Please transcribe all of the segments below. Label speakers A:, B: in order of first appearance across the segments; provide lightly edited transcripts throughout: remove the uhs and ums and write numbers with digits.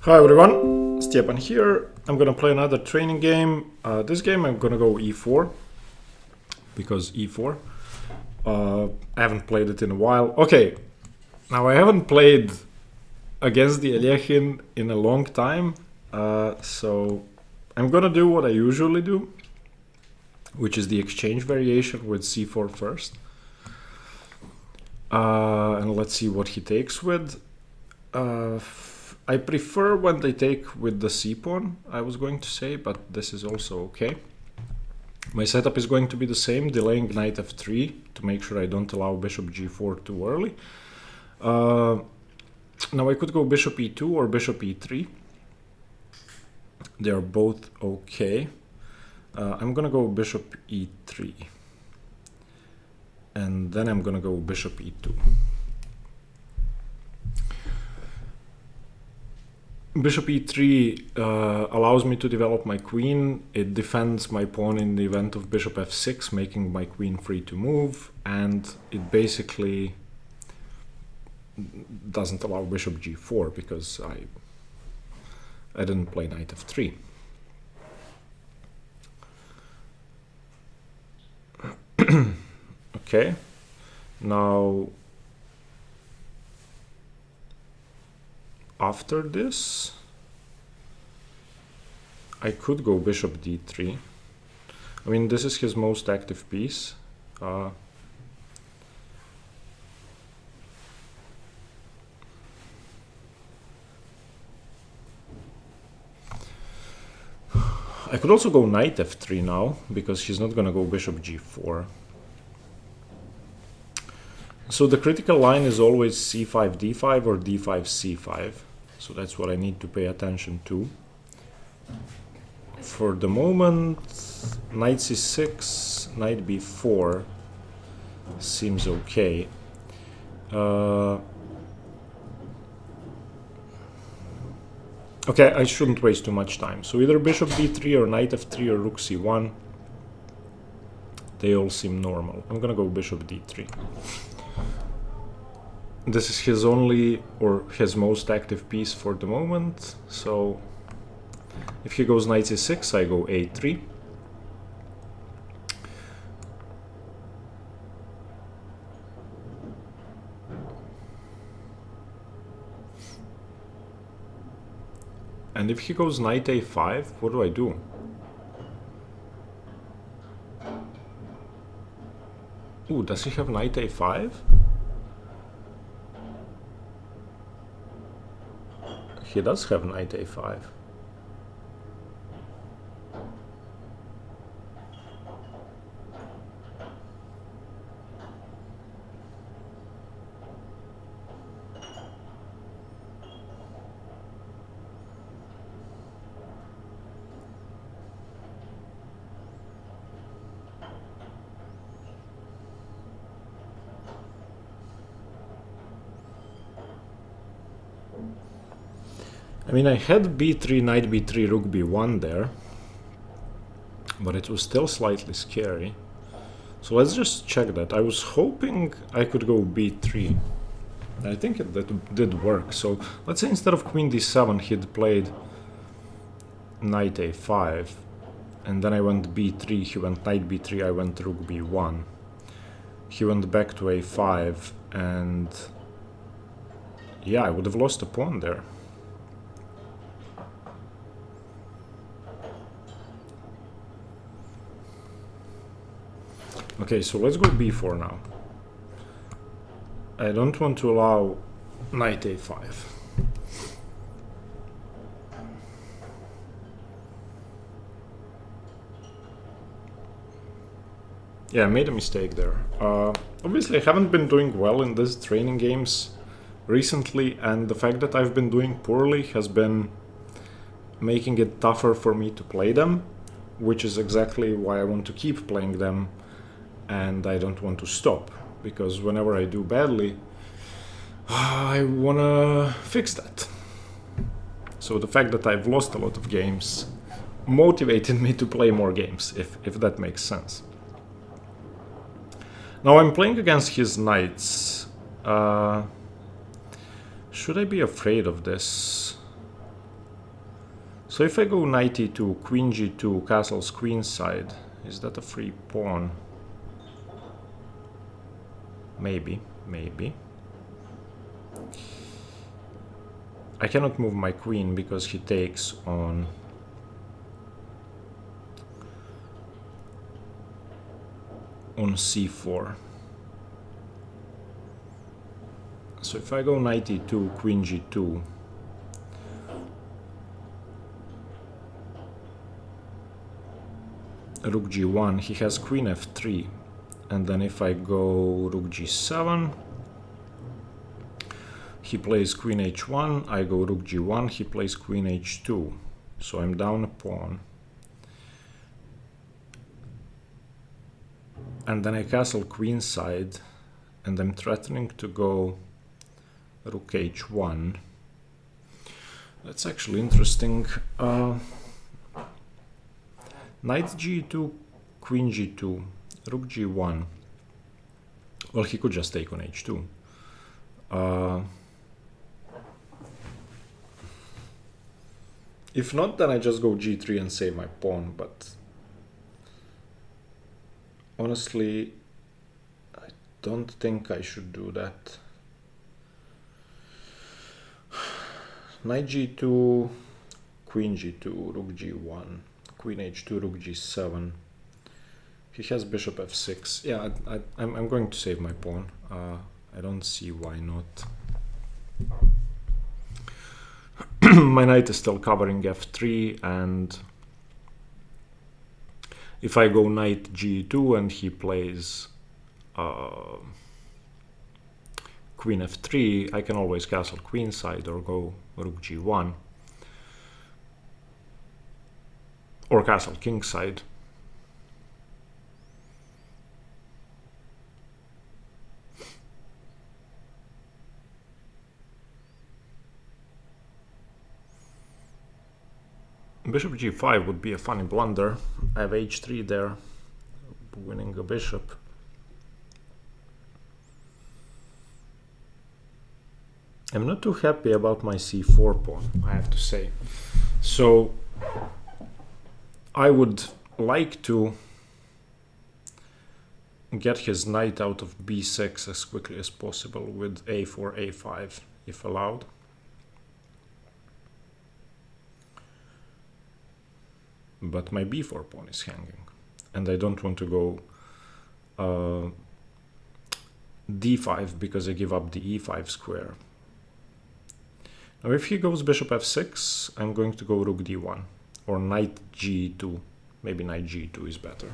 A: Hi everyone, Stepan here. I'm gonna play another training game. This game I'm gonna go e4 because e4. I haven't played it in a while. Okay, now I haven't played against the Alekhine in a long time, so I'm gonna do what I usually do, which is the exchange variation with c4 first. And let's see what he takes with. I prefer when they take with the c-pawn, I was going to say, but this is also okay. My setup is going to be the same, delaying knight f3 to make sure I don't allow bishop g4 too early. Now I could go bishop e2 or bishop e3. They are both okay. I'm gonna go bishop e3. And then I'm gonna go bishop e2. Bishop e3 allows me to develop my queen. It defends my pawn in the event of bishop f6, making my queen free to move, and it basically doesn't allow bishop g4 because I didn't play knight f3. Okay, now after this, I could go bishop d3. I mean, this is his most active piece. I could also go knight f3 now, because he's not gonna go bishop g4. So the critical line is always c5 d5 or d5 c5. So that's what I need to pay attention to. For the moment, knight c6, knight b4 seems okay. Okay, I shouldn't waste too much time. So either bishop d3 or knight f3 or rook c1. They all seem normal. I'm gonna go bishop d3. This is his only or his most active piece for the moment, so if he goes knight c6, I go a3. And if he goes knight a5, what do I do? Ooh, does he have knight a5? He does have knight a5. I mean, I had b3, knight b3, rook b1 there, but it was still slightly scary. So let's just check that. I was hoping I could go b3. I think that did work. So let's say instead of queen d7, he'd played knight a5, and then I went b3, he went knight b3, I went rook b1. He went back to a5, and yeah, I would have lost a pawn there. Okay, so let's go b4 now. I don't want to allow knight a5. Yeah, I made a mistake there. Obviously, I haven't been doing well in these training games recently, and the fact that I've been doing poorly has been making it tougher for me to play them, which is exactly why I want to keep playing them. And I don't want to stop, because whenever I do badly, I want to fix that. So the fact that I've lost a lot of games motivated me to play more games, if that makes sense. Now I'm playing against his knights. Should I be afraid of this? So if I go knight e2, queen g2, castles queenside, is that a free pawn? Maybe, maybe. I cannot move my queen because he takes on c4. So if I go knight e2, queen g2, rook g1, he has queen f3, and then if I go rook g7, he plays queen h1, I go rook g1, he plays queen h2, so I'm down a pawn. And then I castle queenside, and I'm threatening to go rook h1. That's actually interesting. Knight g2, queen g2, rook g1. Well, he could just take on h2. If not, then I just go g3 and save my pawn, but honestly, I don't think I should do that. Knight g2, queen g2, rook g1, queen h2, rook g7. He has bishop f6. Yeah, I'm going to save my pawn. I don't see why not. My knight is still covering f3, and if I go knight g2 and he plays queen f3, I can always castle queenside or go rook g1 or castle kingside. Bishop g5 would be a funny blunder. I have h3 there, winning a bishop. I'm not too happy about my c4 pawn, I have to say. So I would like to get his knight out of b6 as quickly as possible with a4, a5, if allowed. But my b4 pawn is hanging, and I don't want to go d5 because I give up the e5 square. Now if he goes bishop f6, I'm going to go rook d1 or knight g2. Maybe knight g2 is better.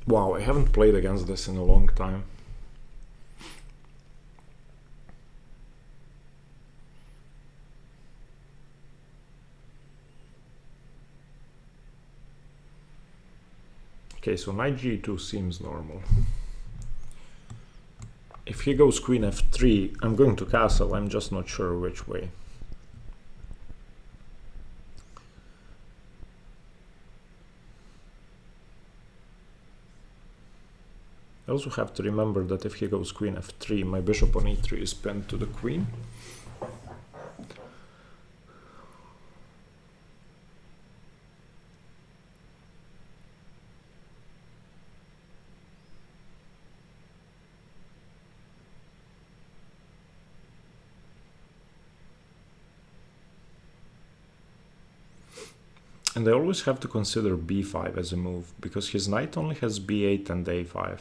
A: Wow, I haven't played against this in a long time. Okay, so knight g2 seems normal. If he goes queen f3, I'm going to castle, I'm just not sure which way. I also have to remember that if he goes queen f3, my bishop on e3 is pinned to the queen. And I always have to consider b5 as a move, because his knight only has b8 and a5.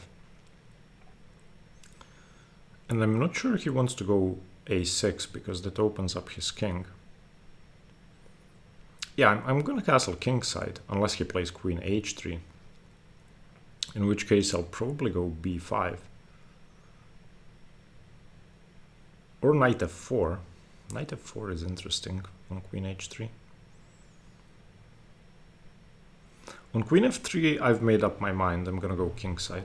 A: And I'm not sure he wants to go a6, because that opens up his king. Yeah, I'm going to castle kingside, unless he plays queen h3. In which case I'll probably go b5. Or knight f4. Knight f4 is interesting on queen h3. On queen f3, I've made up my mind. I'm gonna go kingside.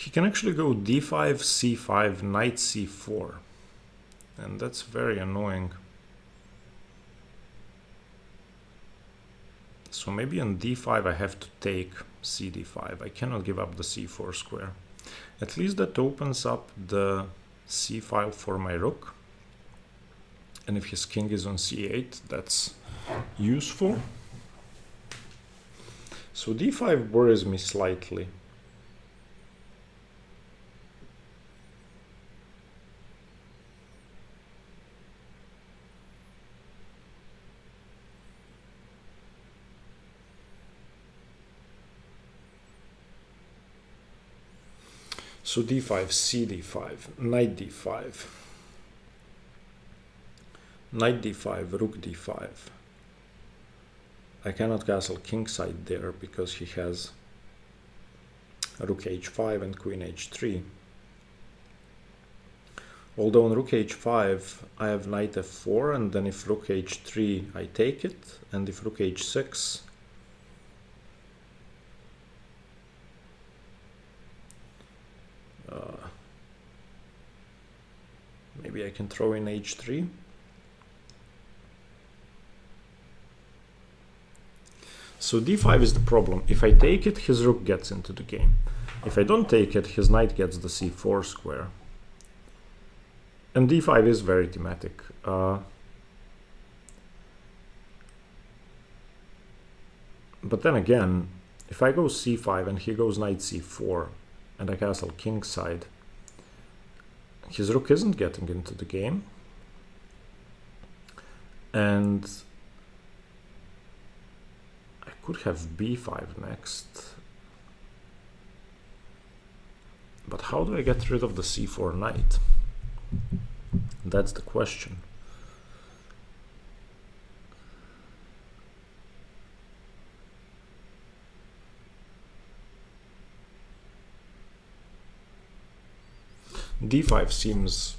A: He can actually go d5, c5, knight c4. And that's very annoying. So maybe on d5 I have to take cd5. I cannot give up the c4 square. At least that opens up the c file for my rook. And if his king is on c8, that's useful. So d5 worries me slightly. So d5, cd5, knight d5, knight d5, rook d5. I cannot castle kingside there because he has rook h5 and queen h3. Although on rook h5 I have knight f4, and then if rook h3 I take it, and if rook h6 maybe I can throw in h3. So d5 is the problem. If I take it, his rook gets into the game. If I don't take it, his knight gets the c4 square. And d5 is very thematic. But then again, if I go c5 and he goes knight c4 and I castle kingside, his rook isn't getting into the game. And I could have b5 next. But how do I get rid of the c4 knight? That's the question. d5 seems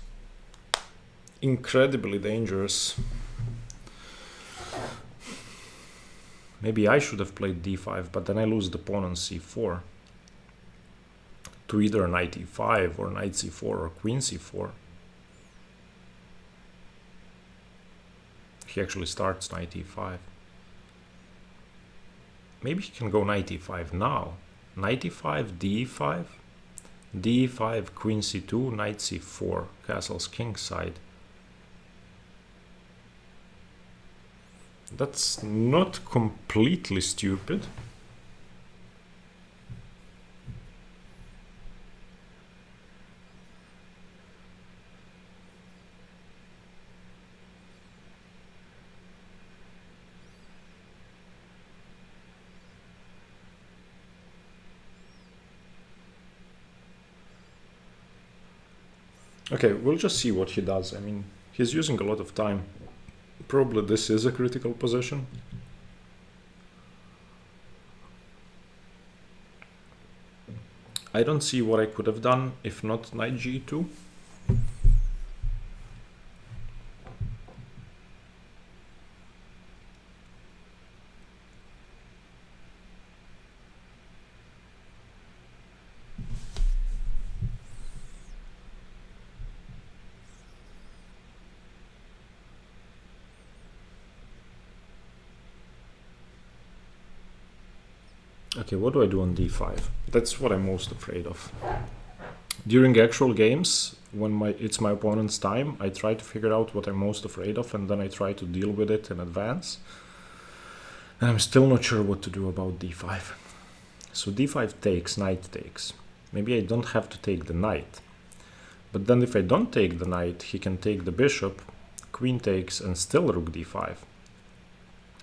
A: incredibly dangerous. Maybe I should have played d5, but then I lose the pawn on c4 to either knight e5 or knight c4 or queen c4. He actually starts knight e5. Maybe he can go knight e5 now. Knight e5, d5, d5, queen c2, knight c4, castles kingside. That's not completely stupid. Okay, we'll just see what he does. I mean, he's using a lot of time. Probably this is a critical position. I don't see what I could have done if not knight g2. Okay, what do I do on d5? That's what I'm most afraid of. During actual games, when it's my opponent's time, I try to figure out what I'm most afraid of, and then I try to deal with it in advance. And I'm still not sure what to do about d5. So d5 takes, knight takes. Maybe I don't have to take the knight. But then if I don't take the knight, he can take the bishop, queen takes, and still rook d5.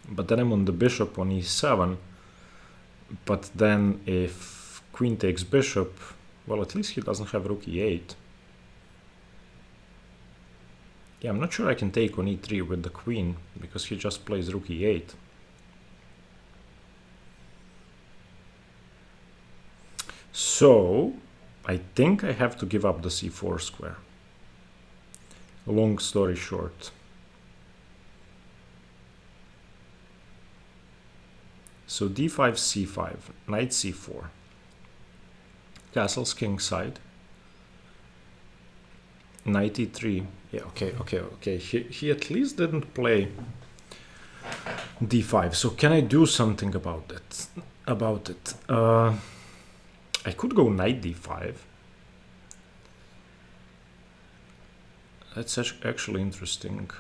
A: But then I'm on the bishop on e7. But then if queen takes bishop, well, at least he doesn't have rook e8. Yeah, I'm not sure I can take on e3 with the queen, because he just plays rook e8. So I think I have to give up the c4 square. Long story short. So d5, c5, knight c4. Castle's king side. Knight e3. Yeah, okay. He at least didn't play d5. So can I do something about it? I could go knight d5. That's actually interesting.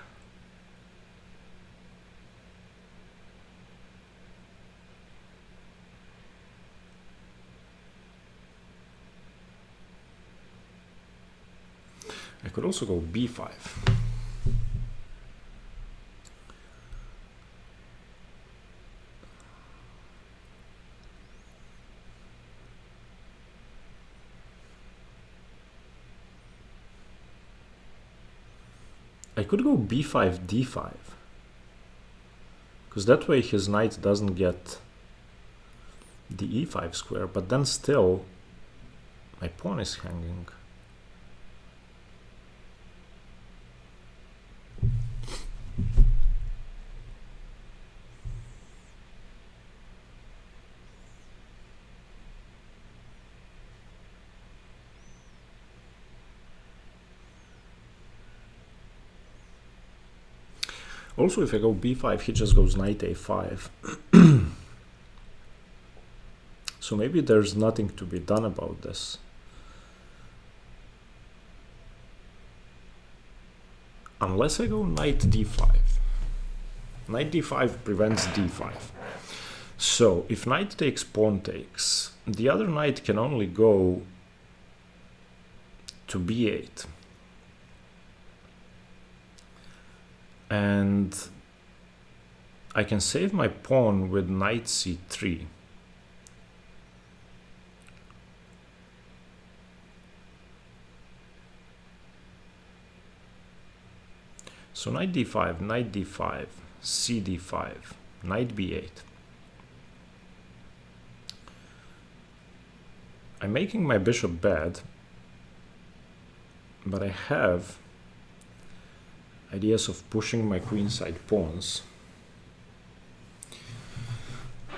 A: I could also go b5. I could go b5, d5. Because that way his knight doesn't get the e5 square, but then still my pawn is hanging. Also, if I go b5, he just goes knight a5. So maybe there's nothing to be done about this. Unless I go knight d5. Knight d5 prevents d5. So if knight takes, pawn takes, the other knight can only go to b8. And I can save my pawn with knight c3. So knight d5, cd5, knight b8. I'm making my bishop bad, but I have ideas of pushing my queenside pawns.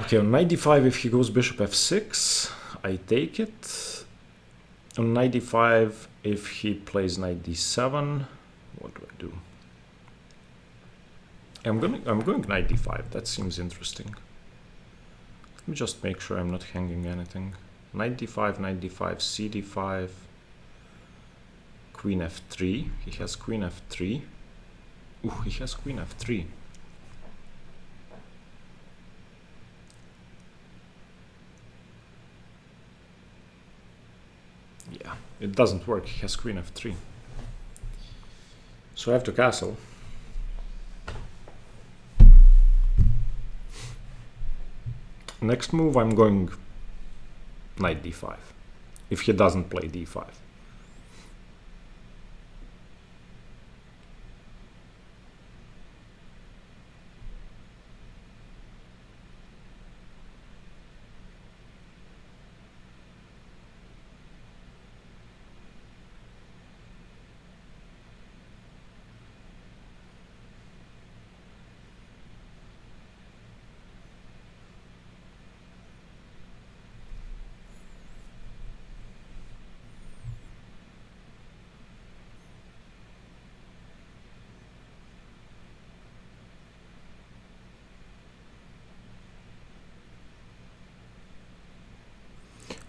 A: Okay, on knight d5, if he goes bishop f6, I take it. On knight d5, if he plays knight d7, what do I do? I'm going knight d5. That seems interesting. Let me just make sure I'm not hanging anything. Knight d5, cd5, queen f3. He has queen f3. Ooh, he has queen f3. Yeah, it doesn't work. He has queen f3. So I have to castle. Next move, I'm going knight d5. If he doesn't play d5.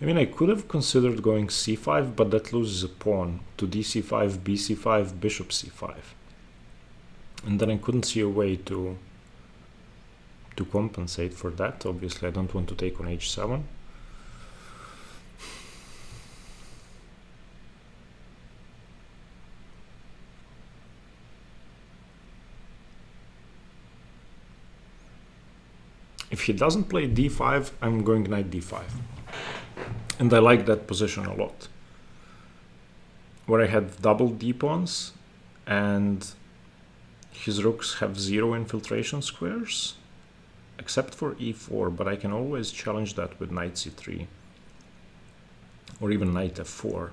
A: I mean, I could have considered going c5, but that loses a pawn to dc5, bc5, bishop c5. And then I couldn't see a way to compensate for that. Obviously, I don't want to take on h7. If he doesn't play d5, I'm going knight d5. And I like that position a lot, where I have double d-pawns and his rooks have 0 infiltration squares, except for e4, but I can always challenge that with knight c3 or even knight f4,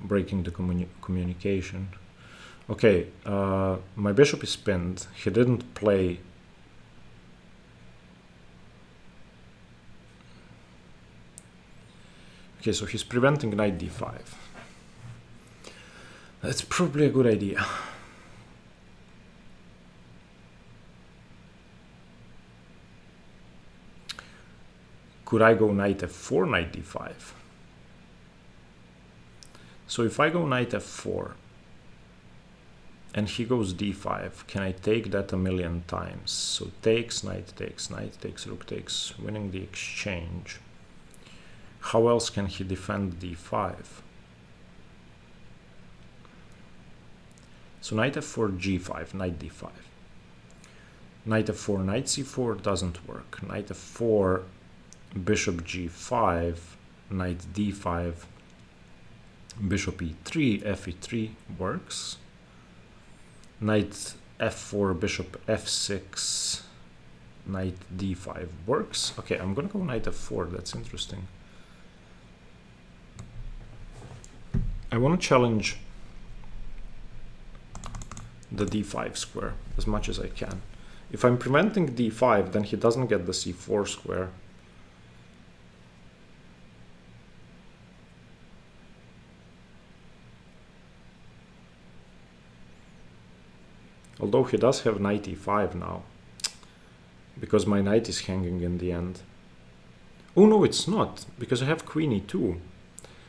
A: breaking the communication. Okay, my bishop is pinned. He didn't play. Okay, so he's preventing knight d5. That's probably a good idea. Could I go knight f4, knight d5? So if I go knight f4 and he goes d5, can I take that a million times? So takes, knight takes, rook takes, winning the exchange. How else can he defend d5? So knight f4, g5, knight d5. Knight f4, knight c4 doesn't work. Knight f4, bishop g5, knight d5, bishop e3, fe3 works. Knight f4, bishop f6, knight d5 works. Okay, I'm gonna go knight f4, that's interesting. I want to challenge the d5 square as much as I can. If I'm preventing d5, then he doesn't get the c4 square. Although he does have knight e5 now, because my knight is hanging in the end. Oh no, it's not, because I have queen e2.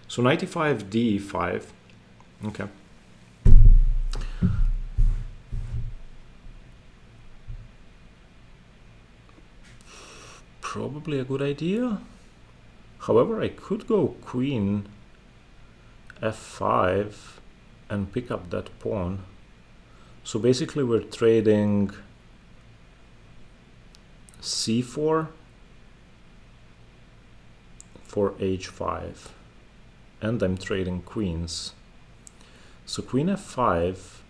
A: So knight e5, d5. Okay. Probably a good idea. However, I could go queen f5 and pick up that pawn. So basically we're trading c4 for h5, and I'm trading queens. So queen f5,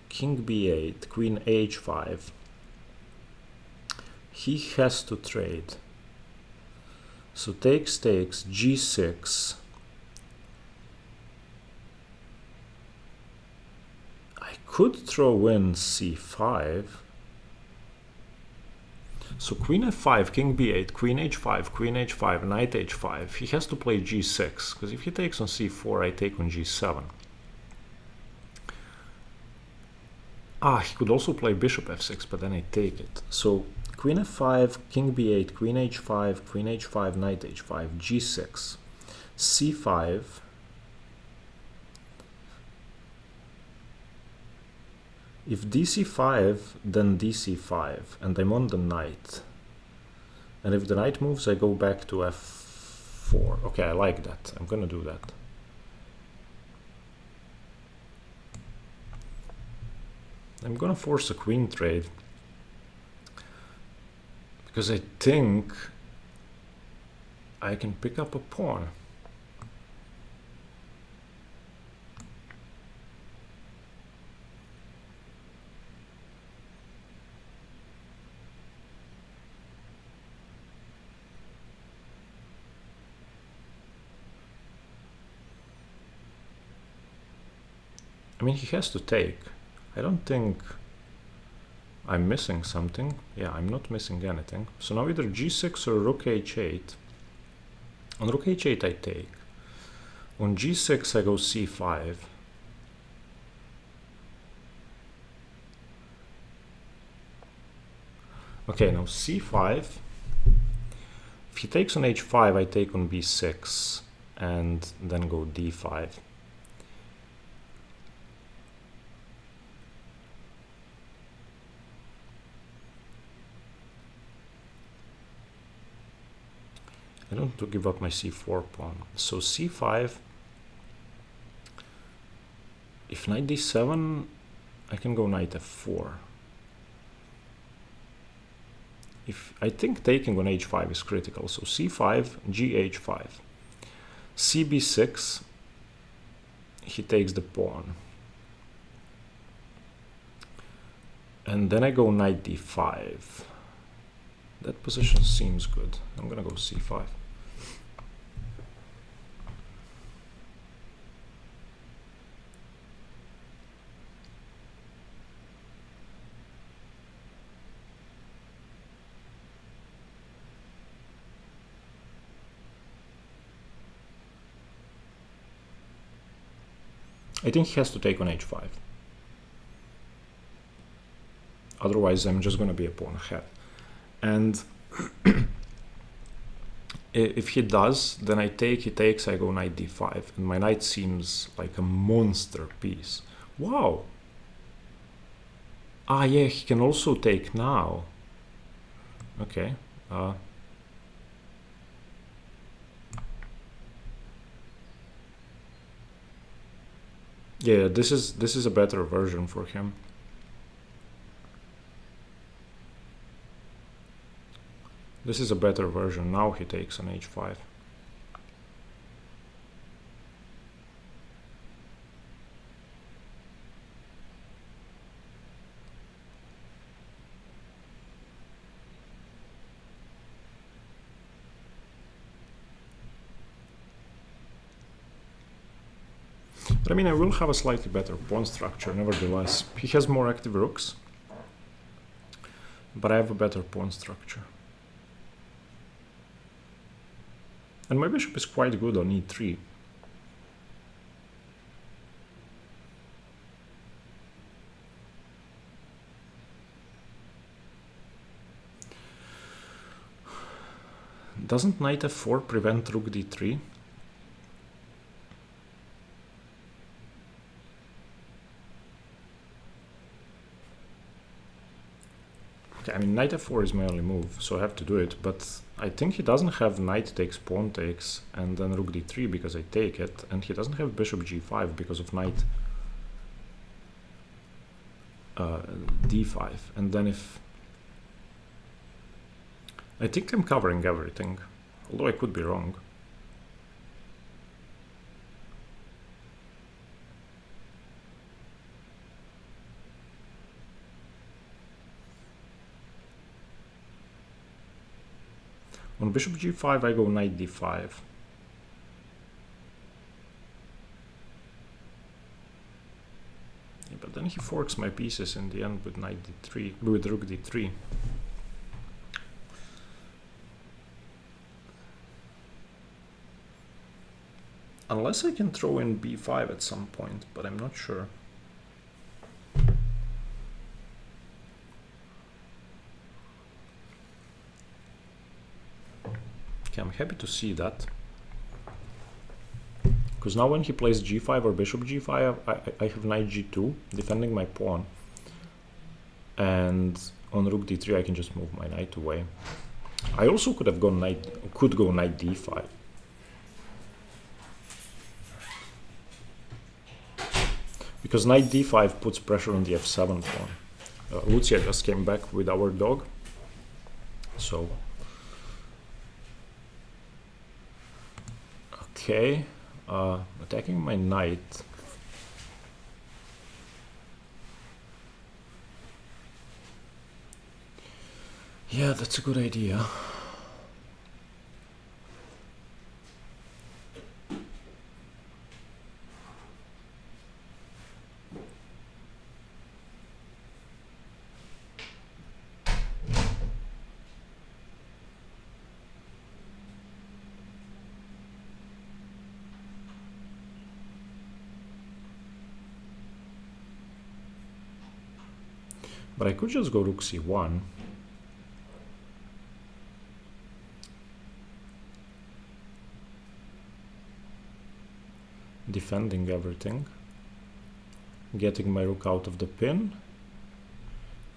A: king b8, queen h5. He has to trade. So takes, g6. I could throw in c5. So queen f5, king b8, queen h5, knight h5. He has to play g6, because if he takes on c4, I take on g7. He could also play bishop f6, but then I take it. So queen f5, king b8, queen h5, knight h5, g6, c5. If dc5, then dc5, and I'm on the knight. And if the knight moves, I go back to f4. Okay, I like that. I'm gonna do that. I'm gonna force a queen trade, because I think I can pick up a pawn. I mean, he has to take. I don't think I'm missing something. Yeah, I'm not missing anything. So now either g6 or rook h8. On rook h8 I take. On g6 I go c5. Okay, now c5. If he takes on h5, I take on b6 and then go d5. I don't want to give up my c4 pawn. So c5, if knight d7, I can go knight f4. I think taking on h5 is critical. So c5, gh5. cb6, he takes the pawn. And then I go knight d5. That position seems good. I'm gonna go c5. I think he has to take on h5. Otherwise, I'm just going to be a pawn ahead. And if he does, then I take, he takes, I go knight d5. And my knight seems like a monster piece. Wow! Ah, yeah, he can also take now. Okay. Yeah, this is a better version for him. This is a better version. Now he takes on h5. But I mean, I will have a slightly better pawn structure, nevertheless. He has more active rooks, but I have a better pawn structure. And my bishop is quite good on e3. Doesn't knight f4 prevent rook d3? Okay, I mean, knight f4 is my only move, so I have to do it, but I think he doesn't have knight takes, pawn takes, and then rook d3 because I take it, and he doesn't have bishop g5 because of knight d5, and then if... I think I'm covering everything, although I could be wrong. On bishop g5 I go knight d5. Yeah, but then he forks my pieces in the end with knight d3, with rook d3. Unless I can throw in b5 at some point, but I'm not sure. Okay, I'm happy to see that. Because now when he plays g5 or bishop g5, I have knight g2, defending my pawn. And on rook d3 I can just move my knight away. I also could have gone knight d5. Because knight d5 puts pressure on the f7 pawn. Lucia just came back with our dog. So... Okay, attacking my knight. Yeah, that's a good idea. But I could just go rook c1. Defending everything. Getting my rook out of the pin.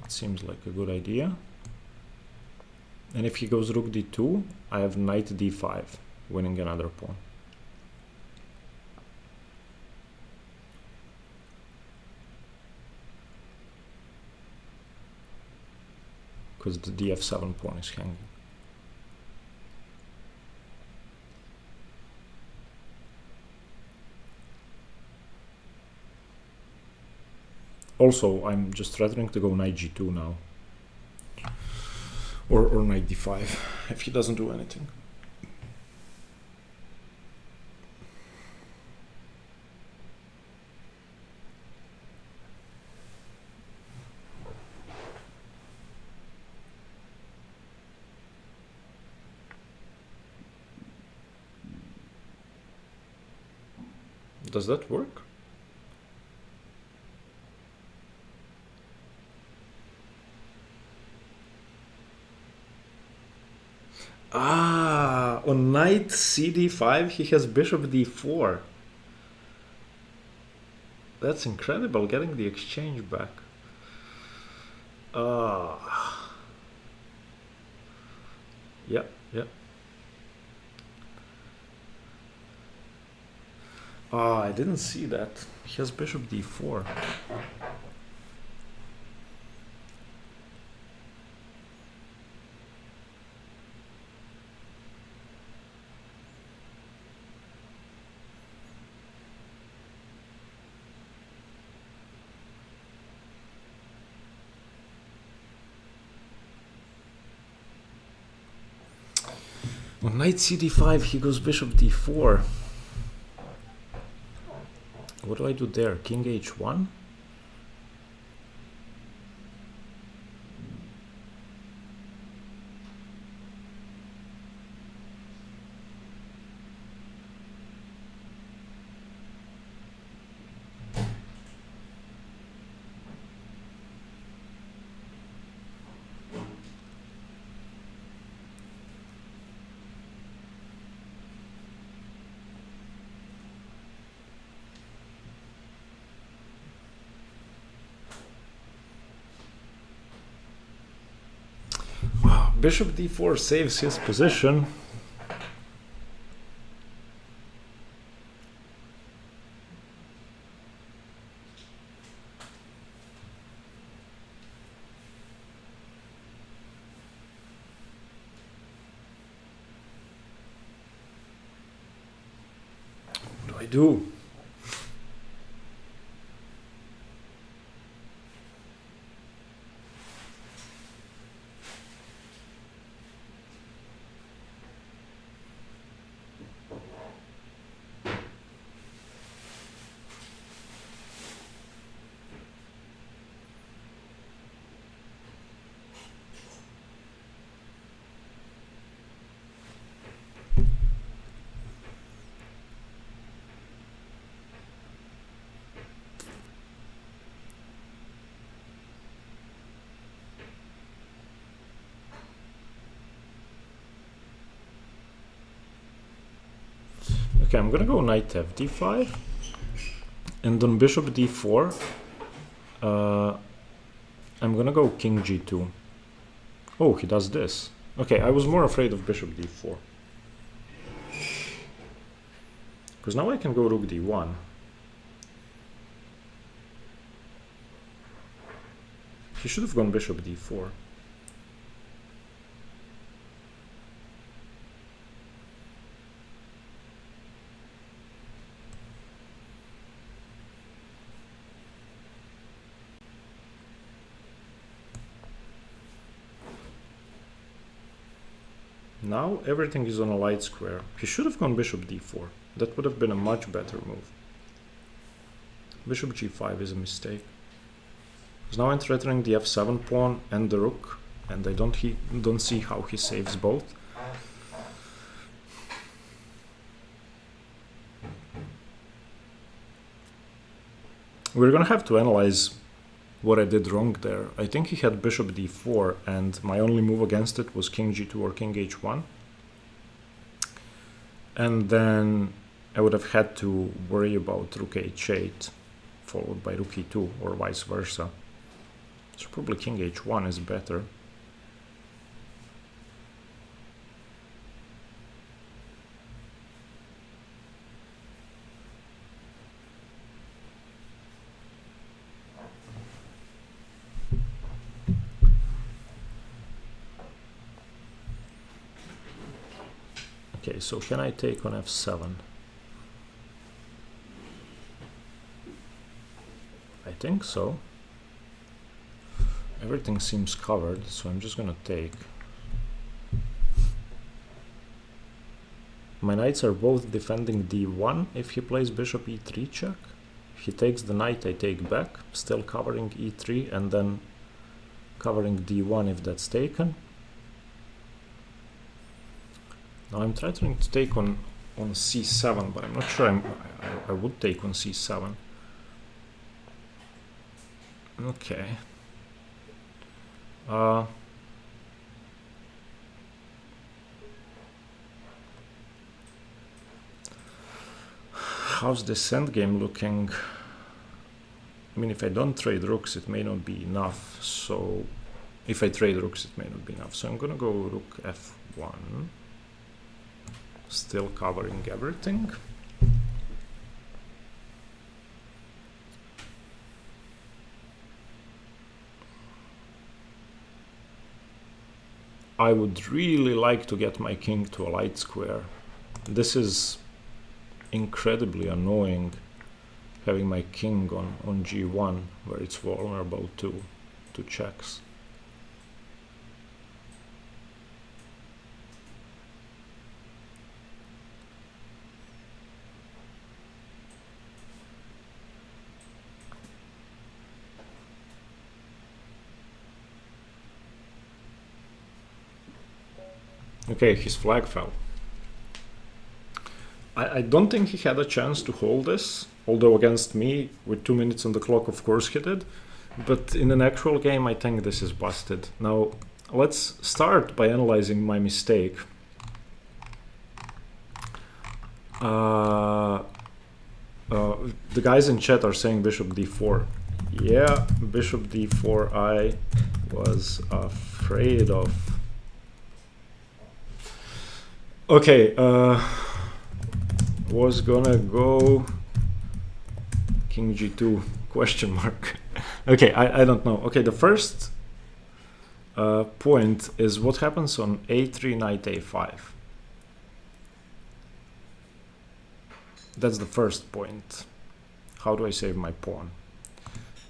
A: It seems like a good idea. And if he goes rook d2, I have knight d5, winning another pawn. Because the df7 pawn is hanging. Also, I'm just threatening to go knight g2 now. Or knight d5, if he doesn't do anything. Does that work? On knight cd5 he has bishop d4. That's incredible, getting the exchange back. Yeah, yeah. I didn't see that. He has bishop d4. On knight cd5 he goes bishop d4. What do I do there? King h1? Bishop d4 saves his position. What do I do? Okay, I'm gonna go knight fd5, and on bishop d4, I'm gonna go king g2. Oh, he does this. Okay, I was more afraid of bishop d4. Because now I can go rook d1. He should have gone bishop d4. Now everything is on a light square. He should have gone bishop d4. That would have been a much better move. Bishop g5 is a mistake. Because now I'm threatening the f7 pawn and the rook, and I don't see how he saves both. We're gonna have to analyze what I did wrong there. I think he had bishop d4, and my only move against it was king g2 or king h1. And then I would have had to worry about rook h8, followed by rook e2, or vice versa. So probably king h1 is better. Okay, so can I take on f7? I think so. Everything seems covered, so I'm just gonna take. My knights are both defending d1 if he plays bishop e3 check. If he takes the knight, I take back, still covering e3 and then covering d1 if that's taken. Now I'm threatening to take on c7, but I'm not sure I would take on c7. Okay. How's this endgame looking? I mean, if I don't trade rooks, it may not be enough. So if I trade rooks, it may not be enough. So I'm gonna go rook f1, still covering everything. I would really like to get my king to a light square. This is incredibly annoying, having my king on g1, where it's vulnerable to checks. Okay, his flag fell. I don't think he had a chance to hold this, although against me, with 2 minutes on the clock, of course he did. But in an actual game, I think this is busted. Now, let's start by analyzing my mistake. The guys in chat are saying bishop d4. Yeah, bishop d4 I was afraid of. Okay, was gonna go king g2 question mark. Okay, I don't know. Okay, the first point is what happens on a3 knight a5. That's the first point. How do I save my pawn?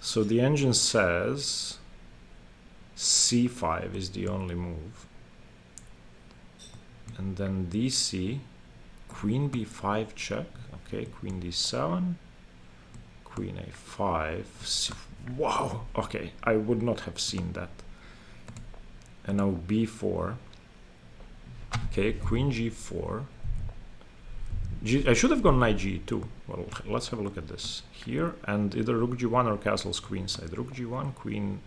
A: So the engine says c5 is the only move. And then dc, queen b5 check, okay, queen d7, queen a5, wow, okay, I would not have seen that. And now b4, okay, queen g4, I should have gone knight g2. Well, let's have a look at this here, and either rook g1 or castles queenside. Rook g1, queen.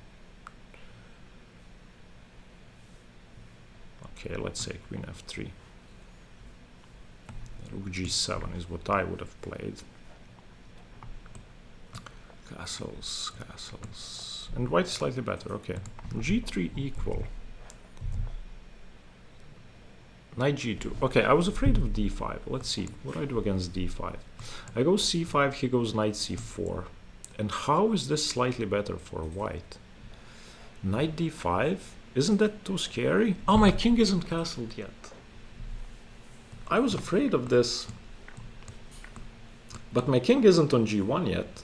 A: Okay, let's say queen f3. Rook g7 is what I would have played. Castles, castles. And white is slightly better, okay. g3 equal. Knight g2. Okay, I was afraid of d5. Let's see, what do I do against d5? I go c5, he goes knight c4. And how is this slightly better for white? Knight d5? Isn't that too scary? Oh, my king isn't castled yet. I was afraid of this. But my king isn't on g1 yet.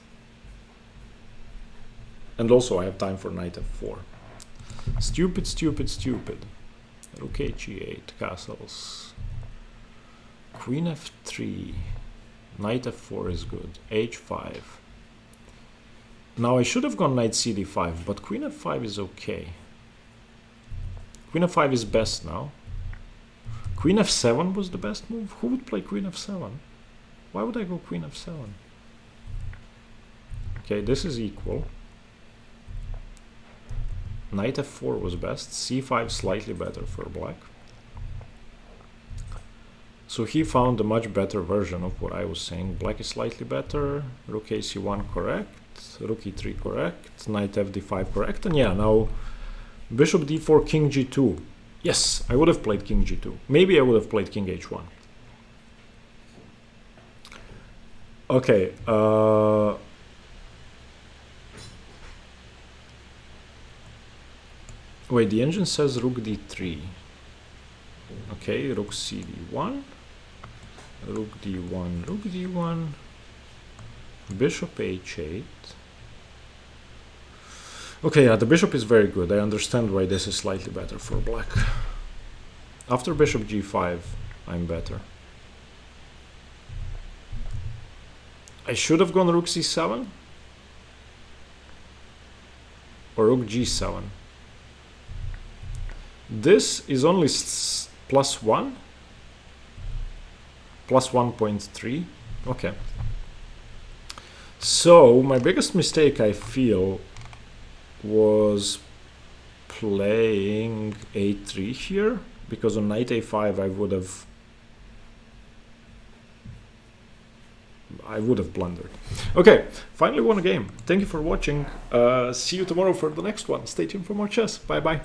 A: And also I have time for knight f4. Stupid, stupid, stupid. Rook h8, castles. Queen f3. Knight f4 is good. h5. Now I should have gone knight cd5, but queen f5 is okay. Queen f5 is best now. Queen f7 was the best move? Who would play queen f7? Why would I go queen f7? Okay, this is equal. Knight f4 was best. c5 slightly better for black. So he found a much better version of what I was saying. Black is slightly better. Rook ac1 correct. Rook e3 correct. Knight fd5 correct. And yeah, now bishop d4, king g2. Yes, I would have played king g2. Maybe I would have played king h1. Okay. Wait, the engine says rook d3. Okay, rook cd1. Rook d1, rook d1. Bishop h8. Okay, yeah, the bishop is very good. I understand why this is slightly better for black. After bishop g5, I'm better. I should have gone rook c7 or rook g7. This is only +1, +1.3. Okay. So my biggest mistake, I feel, was playing a3 here, because on knight a5 I would have, I would have blundered. Okay, finally won a game. Thank you for watching. See you tomorrow for the next one. Stay tuned for more chess. Bye bye.